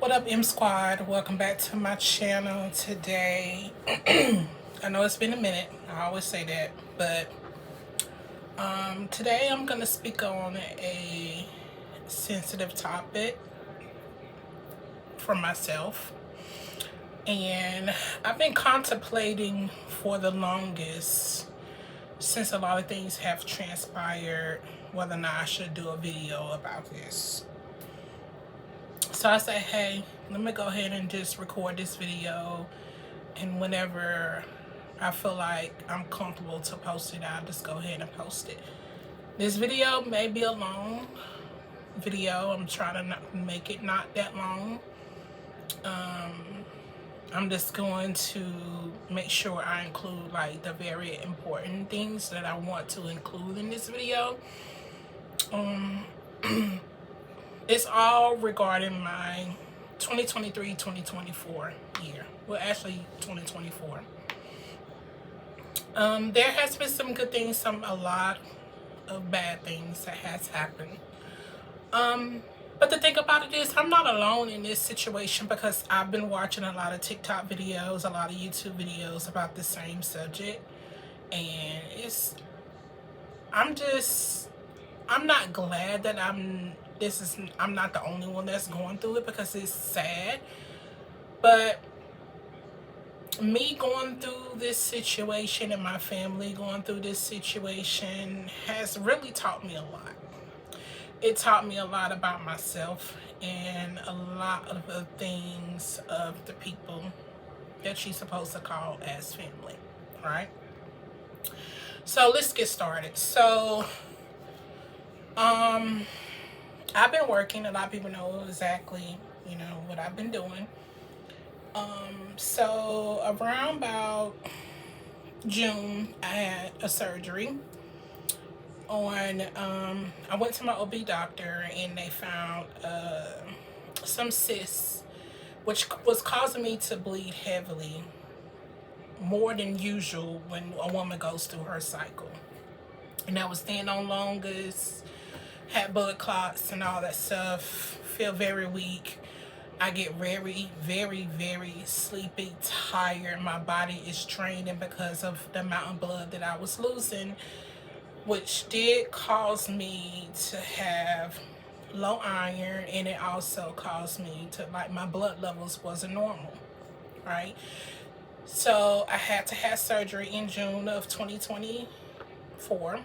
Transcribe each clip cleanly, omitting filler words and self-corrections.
What up, M Squad? Welcome back to my channel today. I know it's been a minute. I always say that, but today I'm gonna speak on a sensitive topic for myself, and I've been contemplating for the longest since a lot of things have transpired whether or not I should do a video about this. So I say, hey, let me go ahead and just record this video, and whenever I feel like I'm comfortable to post it, I'll just go ahead and post it. This video may be a long video. I'm trying to not make it not that long. I'm just going to make sure I include like the very important things that I want to include in this video. It's all regarding my 2023-2024 year. Well, actually 2024. There has been some good things, a lot of bad things that has happened. But the thing about it is, I'm not alone in this situation, because I've been watching a lot of TikTok videos, a lot of YouTube videos about the same subject, and I'm not glad that I'm not the only one that's going through it, because it's sad. But me going through this situation and my family going through this situation has really taught me a lot. It taught me a lot about myself and a lot of the things of the people that you're supposed to call as family, right? So let's get started. So I've been working. A lot of people know exactly, what I've been doing. So around about June, I had a surgery on, I went to my OB doctor, and they found some cysts, which was causing me to bleed heavily, more than usual when a woman goes through her cycle. And I was staying on longest, had blood clots and all that stuff, feel very weak. I get very, very, very sleepy, tired. My body is draining because of the amount of blood that I was losing, which did cause me to have low iron, and it also caused me to, like, my blood levels wasn't normal, right? So I had to have surgery in June of 2024.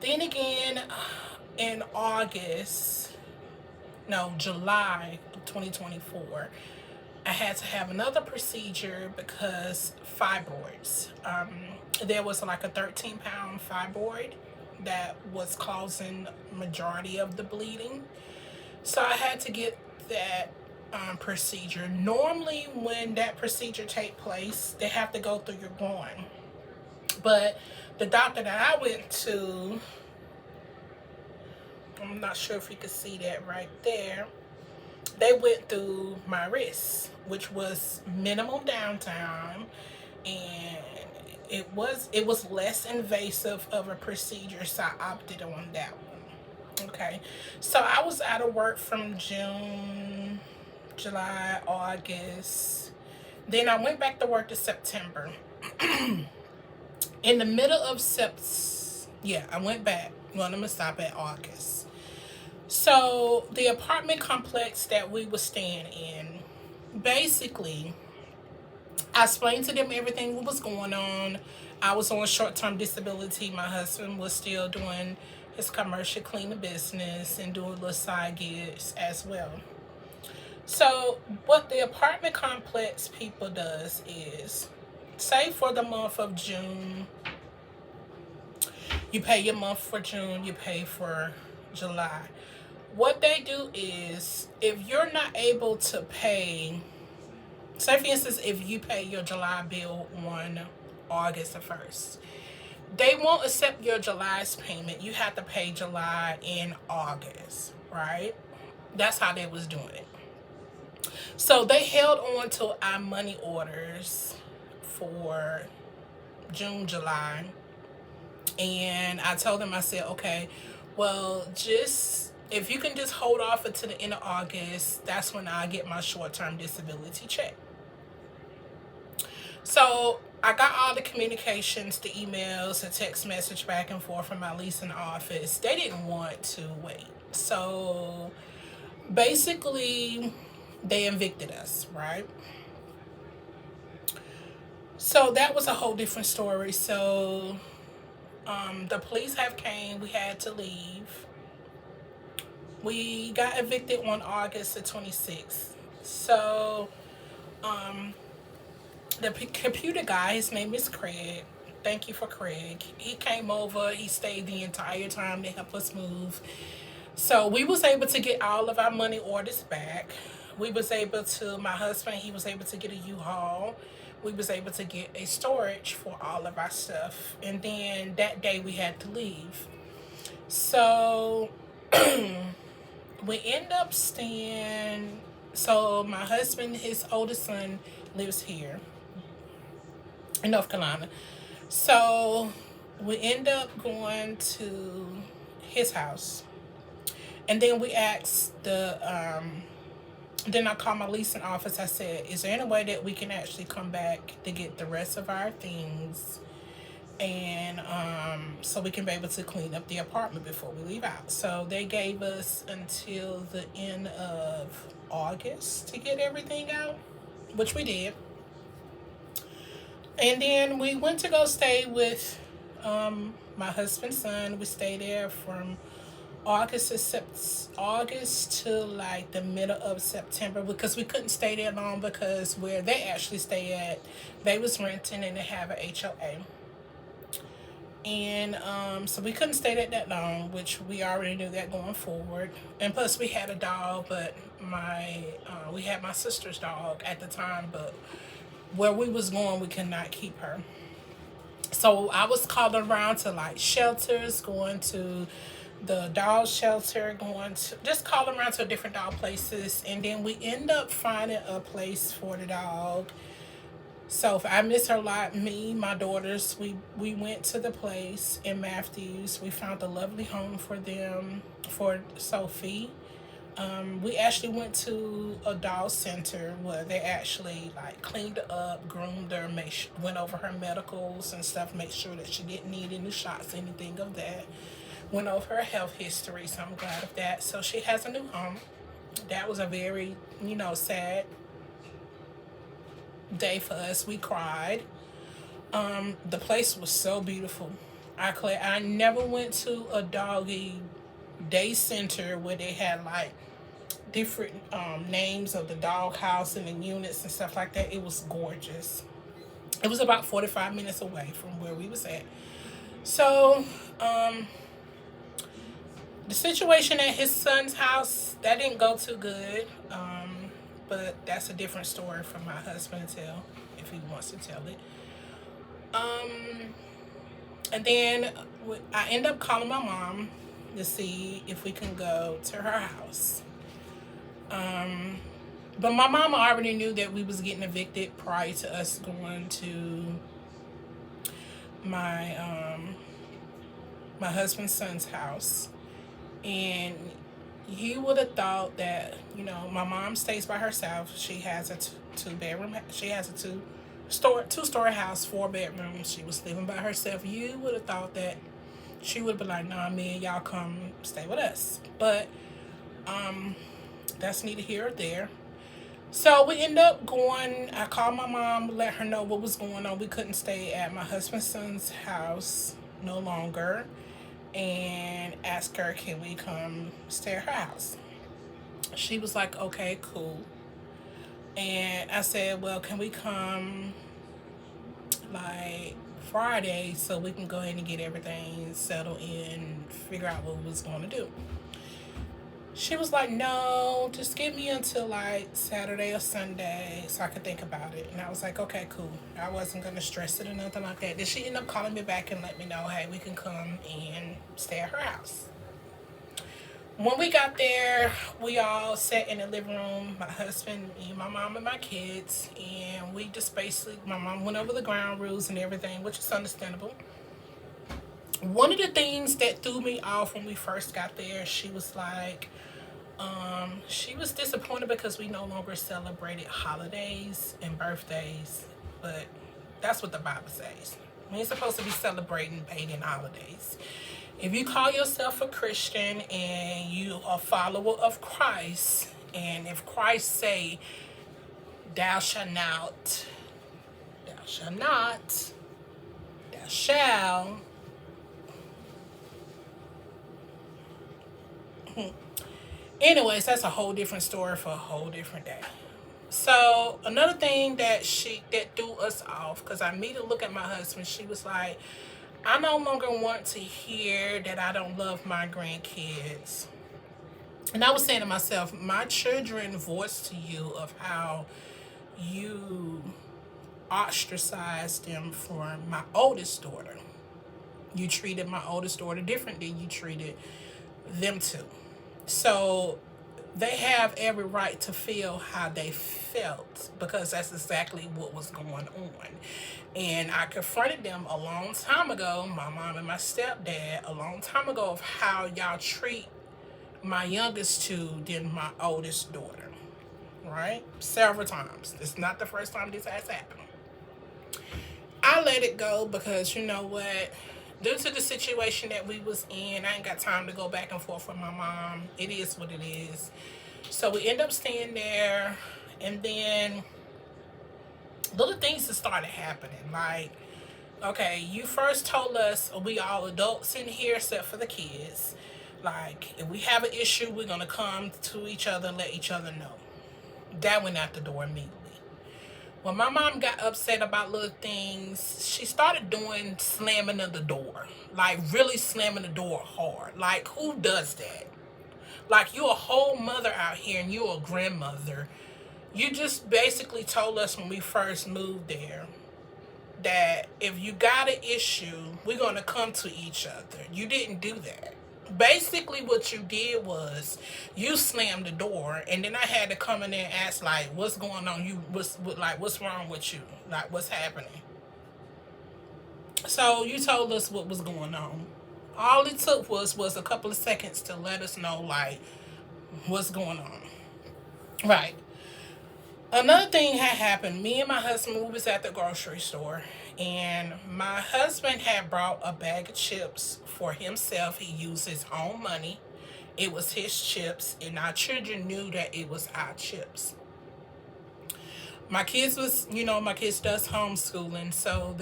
Then again, in July of 2024, I had to have another procedure because fibroids. There was like a 13-pound fibroid that was causing majority of the bleeding. So I had to get that procedure. Normally when that procedure takes place, they have to go through your groin. But the doctor that I went to, I'm not sure if you can see that right there, they went through my wrist, which was minimum downtime, and it was less invasive of a procedure, so I opted on that one. Okay, so I was out of work from June, July, August. Then I went back to work in September. In the middle of I went back. Well, I'm gonna stop at August. So the apartment complex that we were staying in, basically, I explained to them everything what was going on. I was on short-term disability. My husband was still doing his commercial cleaning business and doing little side gigs as well. So what the apartment complex people does is, say for the month of June, you pay your month for June, you pay for July. What they do is, if you're not able to pay, say for instance, if you pay your July bill on August the 1st, they won't accept your July's payment. You have to pay July in August, right? That's how they was doing it. So they held on to our money orders for June, July, and I told them, I said, okay, well, just if you can just hold off until the end of August, that's when I get my short-term disability check. So I got all the communications, the emails, the text message back and forth from my leasing office. They didn't want to wait. So basically, they evicted us, right? So that was a whole different story. So the police have came. We had to leave. We got evicted on August the 26th. So the computer guy, his name is Craig. Thank you for Craig. He came over. He stayed the entire time to help us move. So we was able to get all of our money orders back. We was able to, my husband, he was able to get a U-Haul. We was able to get a storage for all of our stuff. And then that day we had to leave. So we end up staying, so my husband, his oldest son lives here in North Carolina. So we end up going to his house. And then we asked then I called my leasing office. I said, is there any way that we can actually come back to get the rest of our things? And so we can be able to clean up the apartment before we leave out. So they gave us until the end of August to get everything out, which we did. And then we went to go stay with my husband's son. We stayed there from August to like the middle of September, because we couldn't stay there long, because where they actually stay at, they was renting and they have a HOA. And so we couldn't stay there that long, which we already knew that going forward. And plus we had a dog, but we had my sister's dog at the time, but where we was going, we could not keep her. So I was calling around to like shelters, going to the dog shelter, going to just calling around to different dog places. And then we end up finding a place for the dog. So if I miss her a lot, me, my daughters, we went to the place in Matthews. We found a lovely home for them, for Sophie. We actually went to a dog center where they actually like cleaned her up, groomed her, went over her medicals and stuff, make sure that she didn't need any shots, anything of that. Went over her health history, so I'm glad of that. So she has a new home. That was a very, sad day for us. We cried. The place was so beautiful. I never went to a doggy day center where they had like different names of the dog house and the units and stuff like that. It was gorgeous. It was about 45 minutes away from where we was at. So the situation at his son's house, that didn't go too good. But that's a different story for my husband to tell, if he wants to tell it. And then I end up calling my mom to see if we can go to her house. But my mama already knew that we was getting evicted prior to us going to my husband's son's house. And you would have thought that, my mom stays by herself. She has a two-bedroom. She has a two-story house, 4 bedrooms. She was living by herself. You would have thought that she would be like, nah, me and y'all come stay with us. But that's neither here or there. So we end up going. I called my mom, let her know what was going on. We couldn't stay at my husband's son's house no longer, and asked her, can we come stay at her house? She was like, okay, cool. And I said, well, can we come like Friday so we can go ahead and get everything settled in, figure out what we was going to do? She was like, no, just give me until like Saturday or Sunday so I could think about it. And I was like, okay, cool. I wasn't going to stress it or nothing like that. Then she ended up calling me back and let me know, hey, we can come and stay at her house. When we got there, we all sat in the living room, my husband, me, my mom, and my kids. And we just basically, my mom went over the ground rules and everything, which is understandable. One of the things that threw me off when we first got there. She was like, she was disappointed because we no longer celebrated holidays and birthdays, but that's what the Bible says. We ain't supposed to be celebrating pagan holidays. If you call yourself a Christian and you are a follower of Christ, and if Christ say, thou shalt not, thou shalt not, thou shalt. Anyways, that's a whole different story for a whole different day. So another thing that threw us off, because I made her look at my husband. She was like, I no longer want to hear that I don't love my grandkids. And I was saying to myself, my children voiced to you of how you ostracized them for my oldest daughter. You treated my oldest daughter different than you treated them two. So they have every right to feel how they felt, because that's exactly what was going on. And I confronted them a long time ago, my mom and my stepdad, a long time ago, of how y'all treat my youngest two than my oldest daughter. Right? Several times. It's not the first time this has happened. I let it go because, you know what? Due to the situation that we was in, I ain't got time to go back and forth with my mom. It is what it is. So we end up staying there, and then little things that started happening. Like, okay, you first told us we all adults in here except for the kids. Like, if we have an issue, we're going to come to each other and let each other know. That went out the door immediately. When my mom got upset about little things, she started doing slamming of the door. Like, really slamming the door hard. Like, who does that? Like, you're a whole mother out here and you're a grandmother. You just basically told us when we first moved there that if you got an issue, we're going to come to each other. You didn't do that. Basically what you did was you slammed the door, and then I had to come in there and ask, like, what's going on? What's wrong with you? Like, what's happening? So you told us what was going on. All it took was a couple of seconds to let us know, like, what's going on. Right. Another thing had happened. Me and my husband, we was at the grocery store, and my husband had brought a bag of chips for himself. He used his own money. It was his chips, and our children knew that it was our chips. My kids my kids does homeschooling, so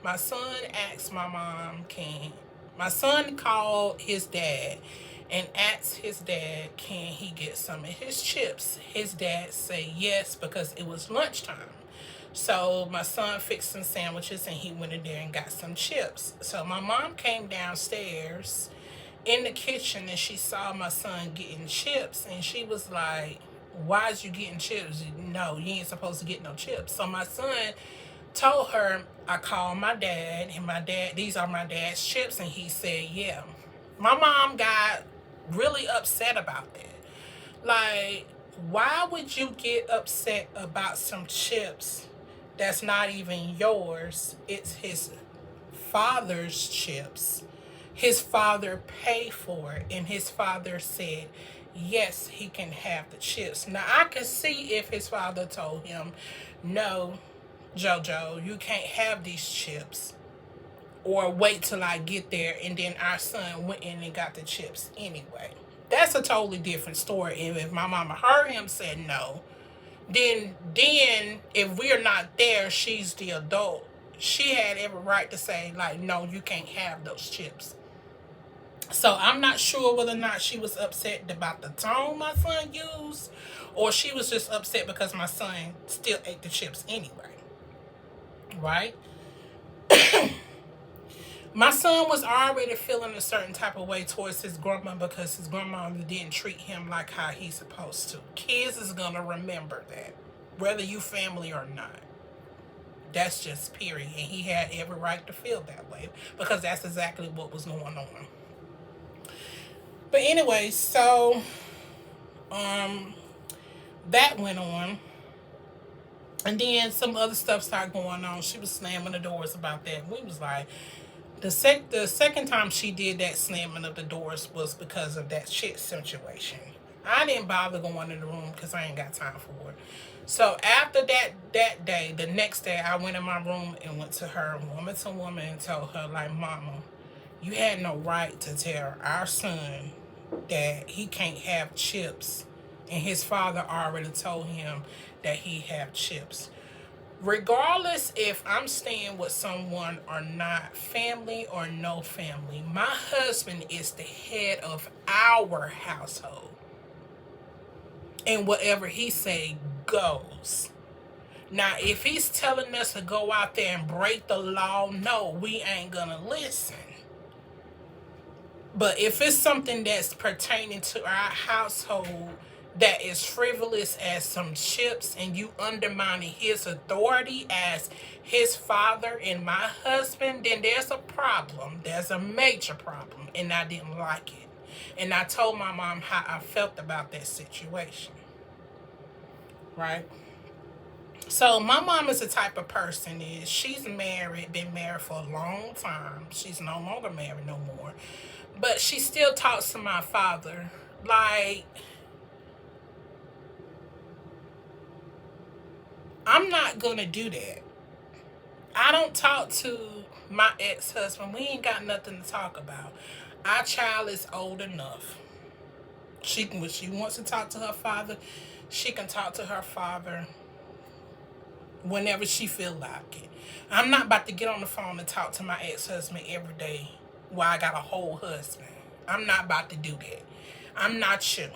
my son asked my mom, my son called his dad and asked his dad, can he get some of his chips? His dad said yes, because it was lunchtime. So my son fixed some sandwiches, and he went in there and got some chips. So my mom came downstairs in the kitchen, and she saw my son getting chips, and she was like, why is you getting chips? No, you ain't supposed to get no chips. So my son told her, I called my dad, and these are my dad's chips, and he said yeah. My mom got really upset about that. Like, why would you get upset about some chips that's not even yours? It's his father's chips. His father paid for it, and his father said yes, he can have the chips. Now I can see if his father told him, no, JoJo, you can't have these chips, or wait till I get there, and then our son went in and got the chips anyway. That's a totally different story. And if my mama heard him say no, then if we're not there, she's the adult. She had every right to say, like, no, you can't have those chips. So I'm not sure whether or not she was upset about the tone my son used, or she was just upset because my son still ate the chips anyway. Right? My son was already feeling a certain type of way towards his grandma because his grandma didn't treat him like how he's supposed to. Kids is going to remember that, whether you family or not. That's just period. And he had every right to feel that way because that's exactly what was going on. But anyway, so that went on. And then some other stuff started going on. She was slamming the doors about that. We was like, The second time she did that slamming of the doors was because of that shit situation. I didn't bother going in the room because I ain't got time for it. So after that day, the next day, I went in my room and went to her woman to woman and told her, like, Mama, you had no right to tell our son that he can't have chips, and his father already told him that he have chips. Regardless if I'm staying with someone or not, family or no family, my husband is the head of our household. And whatever he say goes. Now, if he's telling us to go out there and break the law, no, we ain't gonna listen. But if it's something that's pertaining to our household that is frivolous as some chips, and you undermining his authority as his father and my husband, then there's a problem. There's a major problem, and I didn't like it. And I told my mom how I felt about that situation. Right? So my mom is the type of person is she's married, been married for a long time. She's no longer married no more. But she still talks to my father like, I'm not gonna do that. I don't talk to my ex-husband. We ain't got nothing to talk about. Our child is old enough. When she wants to talk to her father, she can talk to her father whenever she feel like it. I'm not about to get on the phone and talk to my ex-husband every day while I got a whole husband. I'm not about to do that. I'm not you.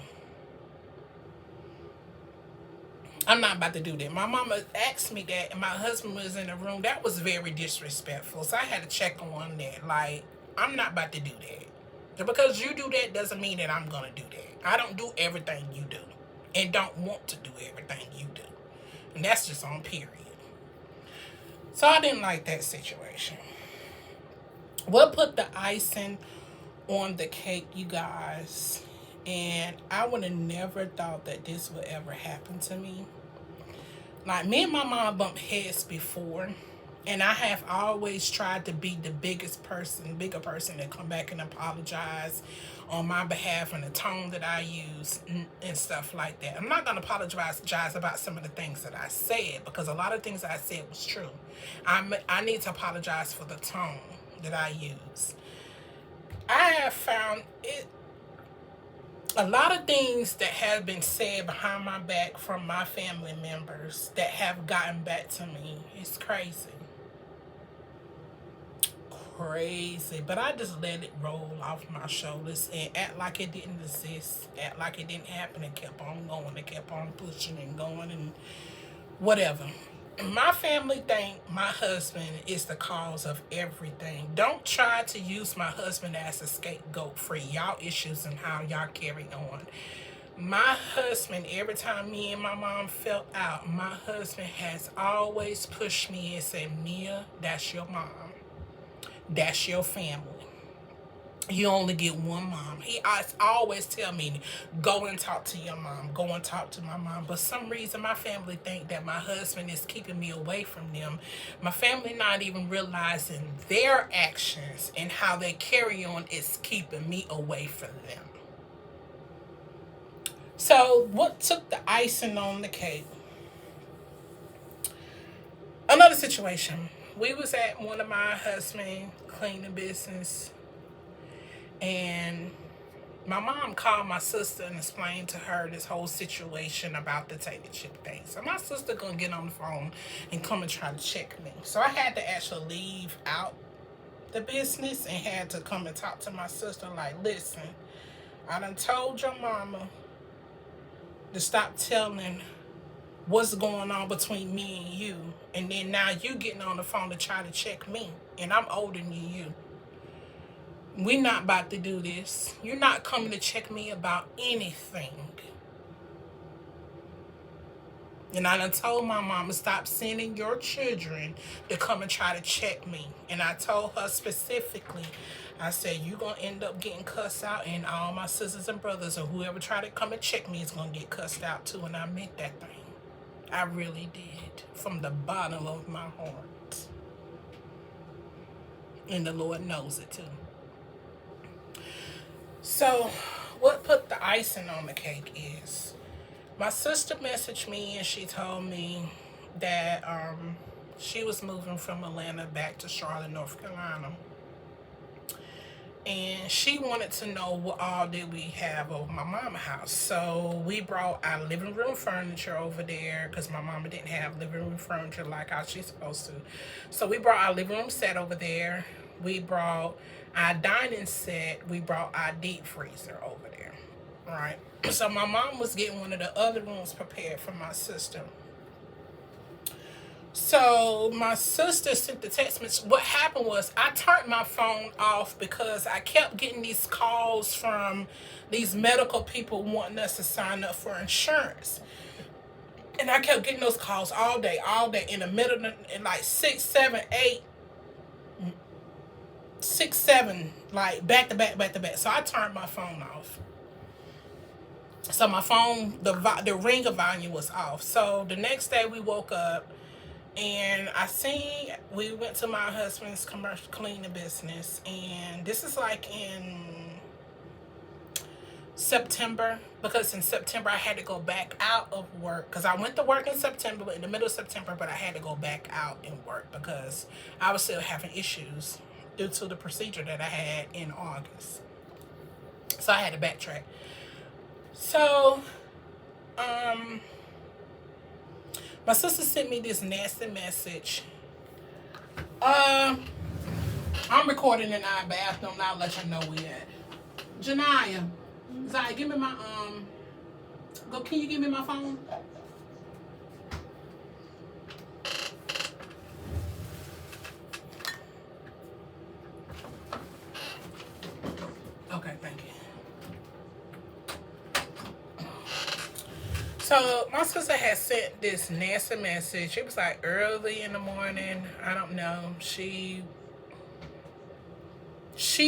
I'm not about to do that. My mama asked me that, and my husband was in the room. That was very disrespectful. So I had to check on that. Like, I'm not about to do that. And because you do that doesn't mean that I'm going to do that. I don't do everything you do, and don't want to do everything you do. And that's just on period. So I didn't like that situation. What put the icing on the cake, you guys, and I would have never thought that this would ever happen to me. Like, me and my mom bumped heads before, and I have always tried to be the bigger person that come back and apologize on my behalf and the tone that I use and stuff like that. I'm not going to apologize about some of the things that I said, because a lot of things I said was true. I need to apologize for the tone that I use. I have found it a lot of things that have been said behind my back from my family members that have gotten back to me. It's crazy. But I just let it roll off my shoulders and act like it didn't exist, act like it didn't happen, and kept on going and kept on pushing and going and whatever. My family think my husband is the cause of everything. Don't try to use my husband as a scapegoat for y'all issues and how y'all carry on. My husband, every time me and my mom fell out, my husband has always pushed me and said, Mia, that's your mom. That's your family. You only get one mom. He always tell me, go and talk to your mom. Go and talk to my mom. But some reason my family think that my husband is keeping me away from them. My family not even realizing their actions and how they carry on is keeping me away from them. So what took the icing on the cake? Another situation. We was at one of my husband cleaning business, and my mom called my sister and explained to her this whole situation about the potato chip thing. So my sister gonna get on the phone and come and try to check me. So I had to actually leave out the business and had to come and talk to my sister like, listen, I done told your mama to stop telling what's going on between me and you, and then now you getting on the phone to try to check me, and I'm older than you. We not about to do this. You're not coming to check me about anything. And I done told my mama, stop sending your children to come and try to check me. And I told her specifically, I said, you're going to end up getting cussed out, and all my sisters and brothers or whoever try to come and check me is going to get cussed out too. And I meant that thing. I really did, from the bottom of my heart. And the Lord knows it too. So, what put the icing on the cake is my sister messaged me and she told me that she was moving from Atlanta back to Charlotte, North Carolina. And she wanted to know what all did we have over my mama's house. So we brought our living room furniture over there because my mama didn't have living room furniture like how she's supposed to. So we brought our living room set over there. We brought our dining set. We brought our deep freezer over there. Right. So my mom was getting one of the other rooms prepared for my sister. So my sister sent the text message. What happened was I turned my phone off because I kept getting these calls from these medical people wanting us to sign up for insurance. And I kept getting those calls all day, in the middle of in like 6, 7, 8, 6, 7, like back to back. So I turned my phone off. So my phone, the ringer volume was off. So the next day we woke up. And we went to my husband's commercial cleaning business, and this is like in September, because in September I had to go back out of work, because I went to work in September, but in the middle of September, but I had to go back out and work because I was still having issues due to the procedure that I had in August. So I had to backtrack. So, my sister sent me this nasty message. I'm recording in our bathroom. I'll let you know we at. Janaya, Zai, give me my can you give me my phone? Okay, thank you. So my sister had sent this nasty message. It was like early in the morning. I don't know. She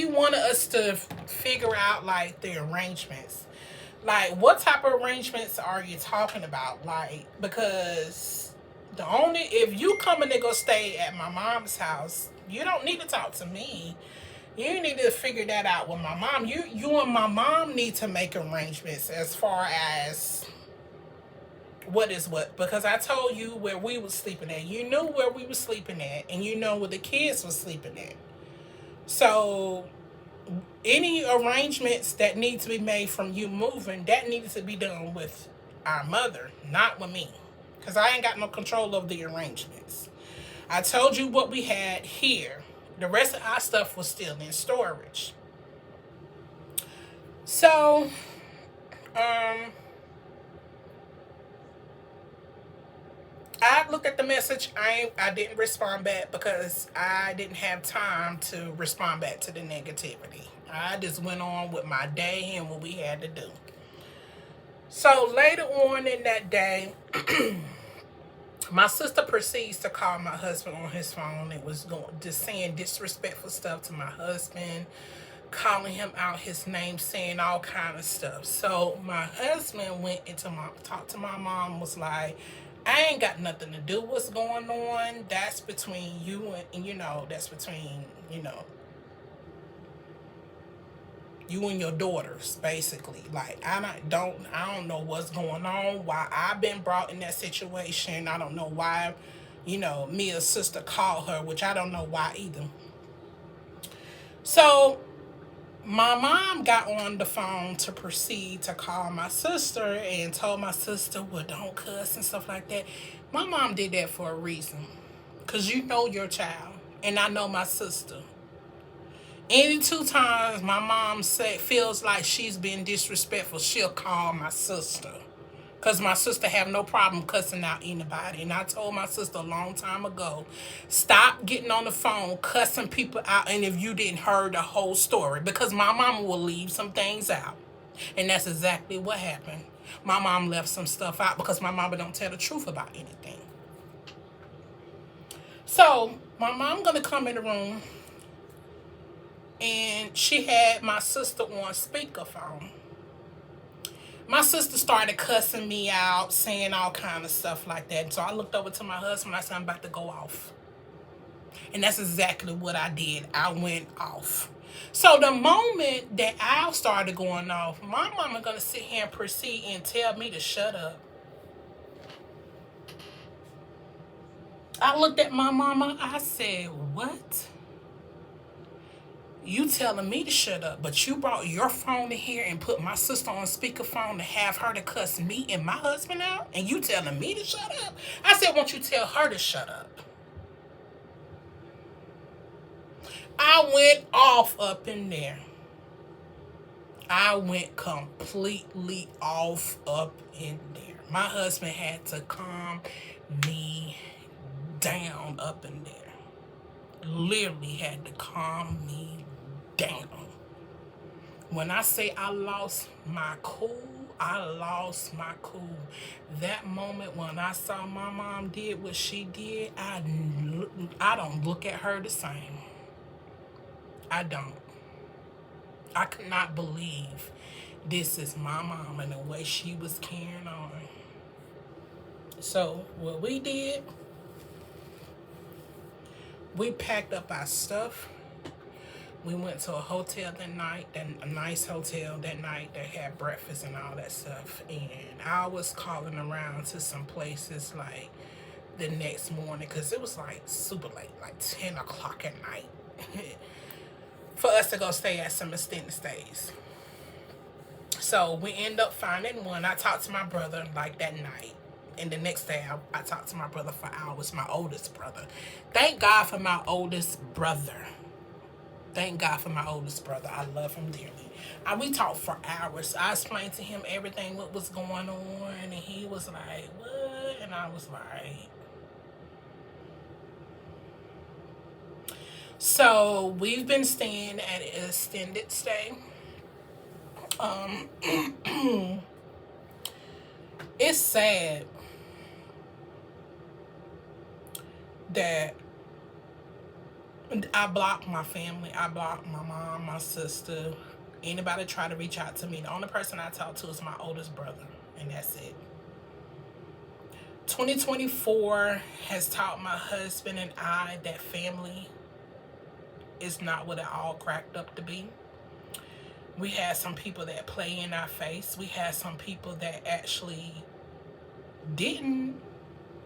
wanted us to figure out like the arrangements. Like, what type of arrangements are you talking about? Like, because if you coming to go stay at my mom's house, you don't need to talk to me. You need to figure that out with my mom. You and my mom need to make arrangements as far as what is what, because I told you where we was sleeping at. You knew where we was sleeping at, and you know where the kids was sleeping at. So any arrangements that need to be made from you moving, that needs to be done with our mother, not with me, because I ain't got no control of the arrangements. I told you what we had here. The rest of our stuff was still in storage. So I looked at the message. I didn't respond back because I didn't have time to respond back to the negativity. I just went on with my day and what we had to do. So later on in that day, my sister proceeds to call my husband on his phone. It was just saying disrespectful stuff to my husband, calling him out his name, saying all kind of stuff. So my husband went into talked to my mom, was like, I ain't got nothing to do with what's going on. That's between you and that's between, you and your daughters, basically. Like, I don't know what's going on, why I've been brought in that situation. I don't know why, Mia's sister called her, which I don't know why either. So my mom got on the phone to proceed to call my sister and told my sister, well, don't cuss and stuff like that. My mom did that for a reason, because you know your child, and I know my sister. Any 2 times my mom feels like she's been disrespectful, she'll call my sister. Because my sister have no problem cussing out anybody. And I told my sister a long time ago, stop getting on the phone cussing people out, and if you didn't hear the whole story. Because my mama will leave some things out. And that's exactly what happened. My mom left some stuff out because my mama don't tell the truth about anything. So my mom gonna come in the room, and she had my sister on speakerphone. My sister started cussing me out, saying all kind of stuff like that. So I looked over to my husband. I said, I'm about to go off. And that's exactly what I did. I went off. So the moment that I started going off, my mama gonna sit here and proceed and tell me to shut up. I looked at my mama, I said, what? You telling me to shut up, but you brought your phone in here and put my sister on speakerphone to have her to cuss me and my husband out? And you telling me to shut up? I said, won't you tell her to shut up? I went off up in there. I went completely off up in there. My husband had to calm me down up in there. Literally had to calm me down. When I say I lost my cool, I lost my cool. That moment when I saw my mom did what she did, I don't look at her the same. I don't. I could not believe this is my mom and the way she was carrying on. So what we did, we packed up our stuff. We went to a hotel that night, a nice hotel that night that had breakfast and all that stuff. And I was calling around to some places like the next morning, because it was like super late, like 10 o'clock at night, for us to go stay at some extended stays. So we end up finding one. I talked to my brother like that night. And the next day, I talked to my brother for hours, my oldest brother. Thank God for my oldest brother. Thank God for my oldest brother. I love him dearly. We talked for hours. I explained to him everything, what was going on. And he was like, what? And I was like... So, we've been staying at an extended stay. It's sad that I blocked my family. I blocked my mom, my sister. Anybody try to reach out to me, the only person I talk to is my oldest brother, and that's it. 2024 has taught my husband and I that family is not what it all cracked up to be. We had some people that play in our face. We had some people that actually didn't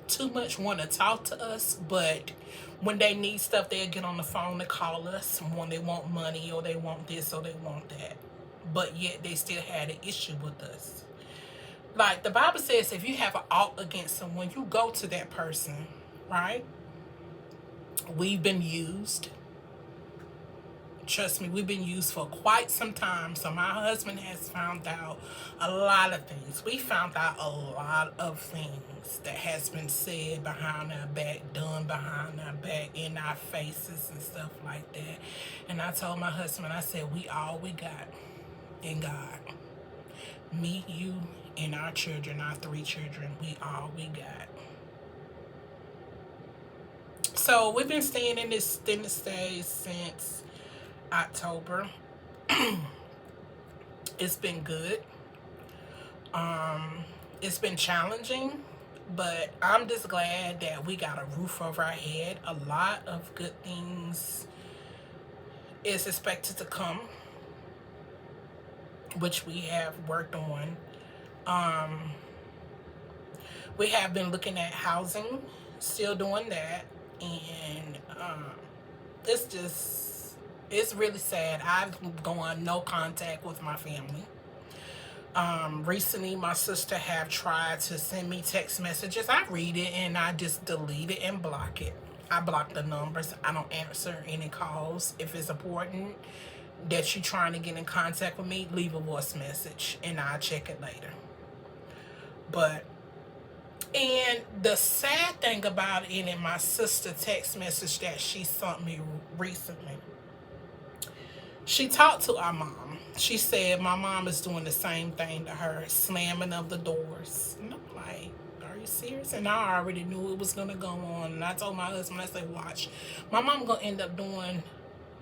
too much want to talk to us, but when they need stuff, they'll get on the phone to call us when they want money or they want this or they want that. But yet they still had an issue with us. Like the Bible says, if you have an ought against someone, you go to that person, right? We've been used. Trust me, we've been used for quite some time. So my husband has found out a lot of things. We found out a lot of things that has been said behind our back, done behind our back, in our faces and stuff like that. And I told my husband, I said, we all we got in God. Me, you, and our children, our 3 children, we all we got. So we've been staying in this extended stay since October. It's been good. It's been challenging, but I'm just glad that we got a roof over our head. A lot of good things is expected to come, which we have worked on. We have been looking at housing, still doing that, and it's really sad. I've gone no contact with my family. Recently, my sister have tried to send me text messages. I read it and I just delete it and block it. I block the numbers. I don't answer any calls. If it's important that you're trying to get in contact with me, leave a voice message and I'll check it later. And the sad thing about it, in my sister text message that she sent me recently, she talked to our mom. She said my mom is doing the same thing to her, slamming of the doors. And I'm like, are you serious? And I already knew it was going to go on. And I told my husband, I said, watch, my mom going to end up doing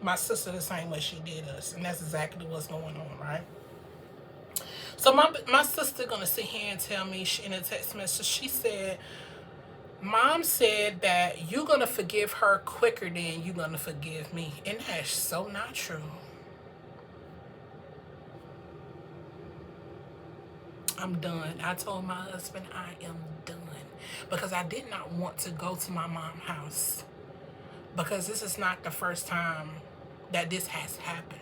my sister the same way she did us. And that's exactly what's going on, right? So my sister going to sit here and tell me in a text message, she said, Mom said that you're going to forgive her quicker than you're going to forgive me. And that's so not true. I'm done. I told my husband I am done. Because I did not want to go to my mom's house. Because this is not the first time that this has happened.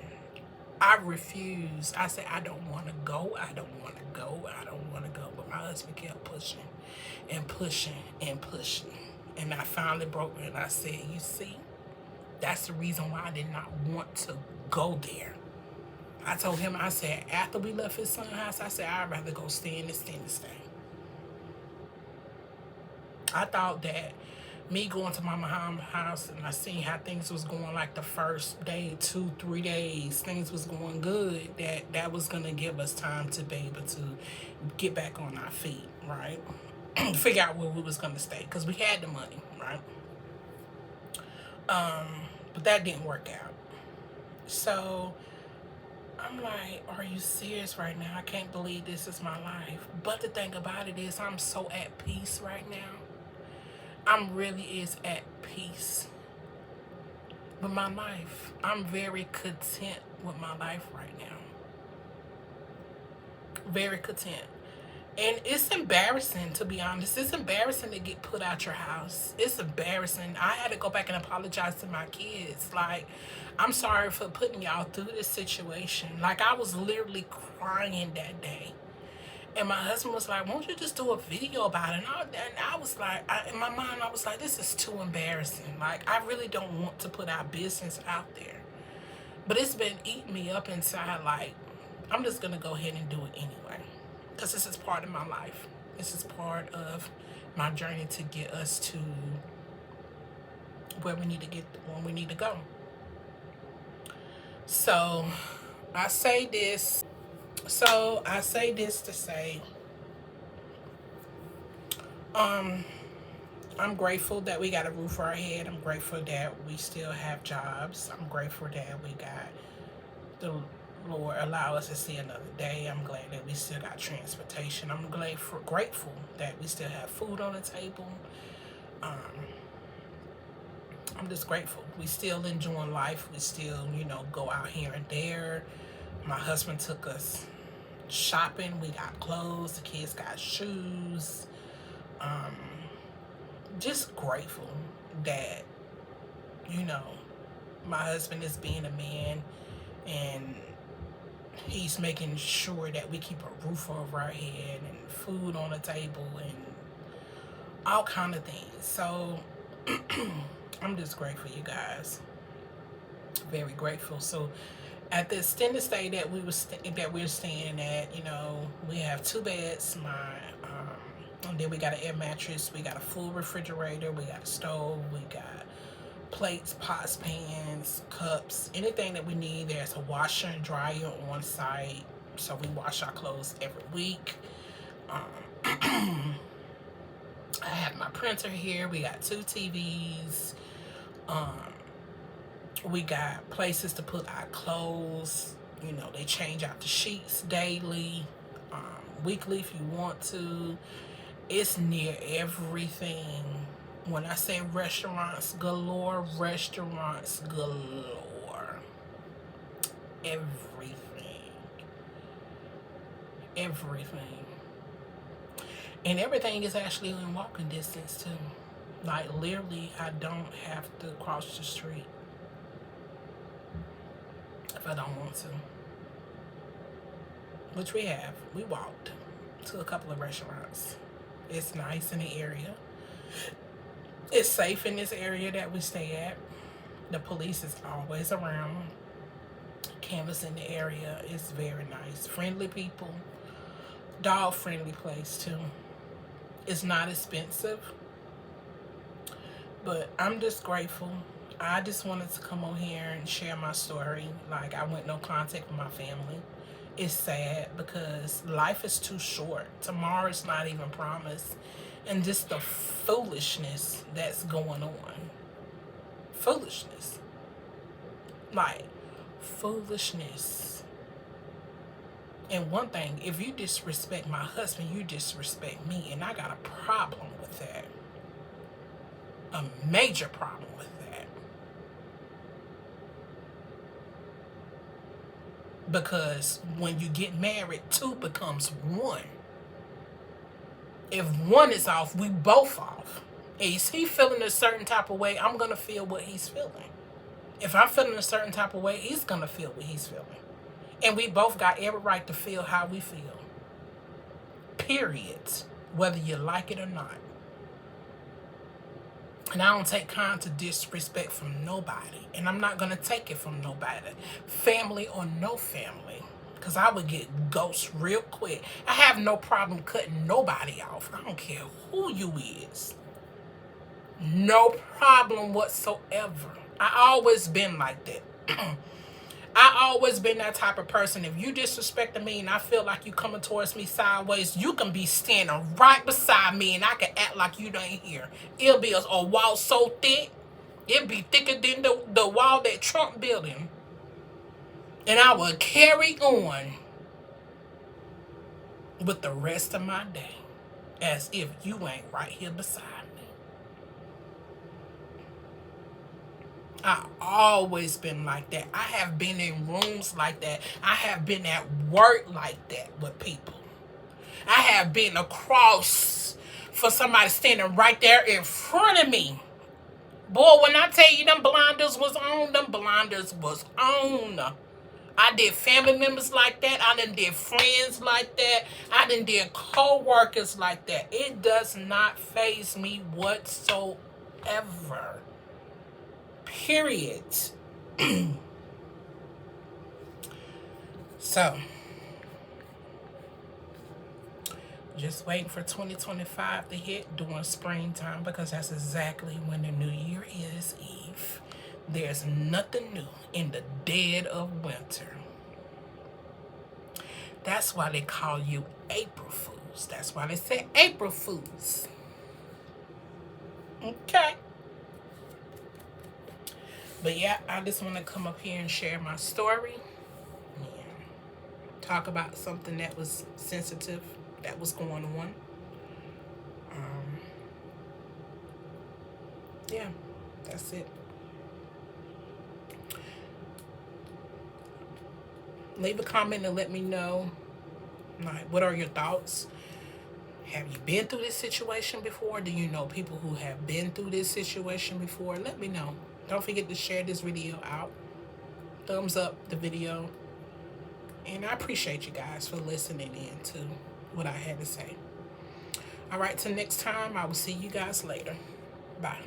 I refused. I said, I don't want to go. I don't want to go. I don't want to go. But my husband kept pushing and pushing and pushing. And I finally broke it and I said, you see, that's the reason why I did not want to go there. I told him, I said, after we left his son's house, I said, I'd rather go stay in this thing. I thought that me going to my mom's house and I seen how things was going, like the first day, 2-3 days, things was going good, that was going to give us time to be able to get back on our feet, right? Figure out where we was going to stay, because we had the money, right? But that didn't work out. So I'm like, are you serious right now? I can't believe this is my life. But the thing about it is, I'm so at peace right now. I'm really is at peace with my life. I'm very content with my life right now. Very content. And it's embarrassing, to be honest. It's embarrassing to get put out your house. It's embarrassing. I had to go back and apologize to my kids. Like, I'm sorry for putting y'all through this situation. Like, I was literally crying that day. And my husband was like, won't you just do a video about it? And I was like, in my mind, I was like, this is too embarrassing. Like, I really don't want to put our business out there. But it's been eating me up inside. Like, I'm just going to go ahead and do it anyway. Because this is part of my life. This is part of my journey to get us to where we need to get, when we need to go. So, I say this to say, I'm grateful that we got a roof over our head. I'm grateful that we still have jobs. I'm grateful that we got the Lord allow us to see another day. I'm glad that we still got transportation. I'm grateful that we still have food on the table. I'm just grateful. We still enjoying life. We still, go out here and there. My husband took us shopping. We got clothes. The kids got shoes. Just grateful that, my husband is being a man and he's making sure that we keep a roof over our head and food on the table and all kind of things. So I'm just grateful, you guys. Very grateful. So at the extended stay that we're staying at, we have 2 beds. And then we got an air mattress. We got a full refrigerator. We got a stove. We got plates, pots, pans, cups, anything that we need. There's a washer and dryer on site, so we wash our clothes every week. I have my printer here. We got 2 TVs. We got places to put our clothes. They change out the sheets daily, weekly if you want to. It's near everything. When I say restaurants galore, restaurants galore. Everything. Everything. And everything is actually in walking distance too. Like, literally, I don't have to cross the street if I don't want to. Which we have. We walked to a couple of restaurants. It's nice in the area. It's safe in this area that we stay at. The police is always around, canvassing the area. It's very nice. Friendly people. Dog friendly place too. It's not expensive. But I'm just grateful. I just wanted to come on here and share my story. Like, I went no contact with my family. It's sad because life is too short. Tomorrow's not even promised. And just the foolishness that's going on. Foolishness. Like, foolishness. And one thing, if you disrespect my husband, you disrespect me. And I got a problem with that. a major problem with that. Because when you get married, two becomes one. If one is off, we both off. Is he feeling a certain type of way? I'm going to feel what he's feeling. If I'm feeling a certain type of way, he's going to feel what he's feeling. And we both got every right to feel how we feel. Period. Whether you like it or not. And I don't take kind to disrespect from nobody. And I'm not going to take it from nobody. Family or no family. Because I would get ghost real quick. I have no problem cutting nobody off. I don't care who you is. No problem whatsoever. I always been like that. I always been that type of person. If you disrespecting me and I feel like you coming towards me sideways, you can be standing right beside me and I can act like you ain't here. It'll be a wall so thick, it'll be thicker than the wall that Trump building. And I will carry on with the rest of my day as if you ain't right here beside me. I always been like that. I have been in rooms like that. I have been at work like that with people. I have been across for somebody standing right there in front of me. Boy, when I tell you them blinders was on, them blinders was on. I did family members like that. I done did friends like that. I done did co-workers like that. It does not faze me whatsoever. Period. So, just waiting for 2025 to hit during springtime because that's exactly when the New Year is Eve. There's nothing new in the dead of winter. That's why they call you April Fools. That's why they say April Fools. Okay. But yeah, I just want to come up here and share my story. Yeah. Talk about something that was sensitive, that was going on. Yeah, that's it. Leave a comment and let me know, like, what are your thoughts? Have you been through this situation before? Do you know people who have been through this situation before? Let me know. Don't forget to share this video out. Thumbs up the video. And I appreciate you guys for listening in to what I had to say. All right, till next time, I will see you guys later. Bye.